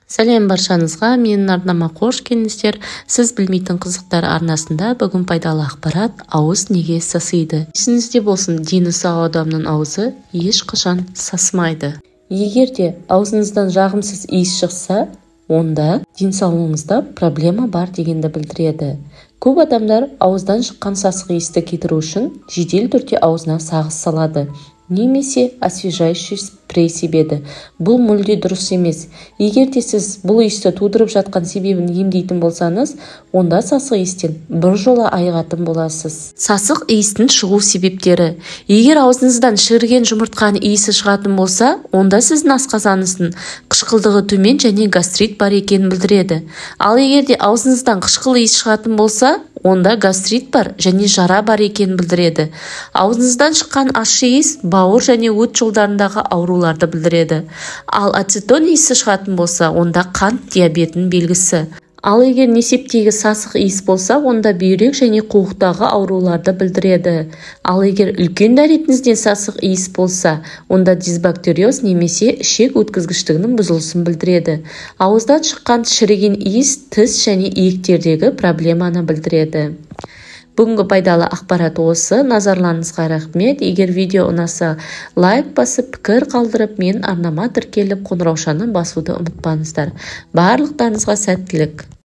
Сәлем баршаңызға, менің арнама қош келдіңіздер. Сіз білмейтін қызықтар арнасында бүгін пайдалы ақпарат: ауыз неге сасиды? Есіңізде болсын, дені сау адамның аузы ешқашан сасымайды. Егер де аузыңыздан жағымсыз иіс шықса, онда денсаулығыңызда проблема бар дегенді білдіреді. Көп адамдар ауыздан шыққан сасық иісті кетіру үшін жедел түрде аузына сағыз салады, немесе освежающий спрей себеді. Бұл мүлде дұрыс емес. Егер де сіз бұл иісті тудырып жатқан себебін емдейтін болсаңыз, онда сасық иістен біржола айығатын боласыз. Сасық иістің шығу себептері: егер аузыңыздан шіріген жұмыртқаның иісі шығатын болса, онда сіздің асқазаныңыздың қышқылдығы төмен және гастрит бар екенін білдіреді. Ал егер де аузыңыздан қышқыл иіс шығатын болса, онда гастрит бар және жара бар екенін білдіреді. Аузыңыздан шыққан ащы иіс бауыр және өт жолдарындағы ауруларды білдіреді. Ал ацетон иісі шығатын болса, онда қант диабетінің белгісі. Ал егер несептегі сасық иіс болса, онда бүйрек және қуықтағы ауруларды білдіреді. Ал егер үлкен дәретіңізден сасық иіс болса, онда дисбактериоз немесе ішек өткізгіштігінің бұзылысын білдіреді. Ауыздан шыққан шіріген иіс тіс және иектердегі проблеманы білдіреді. Бүгінгі пайдалы ақпарат осы. Назарларыңызға рахмет. Егер видео ұнаса, лайк басып, пікір қалдырып, мен арнама тіркеліп, қоңыраушаны басуды ұмытпаңыздар. Барлықтарыңызға сәттілік.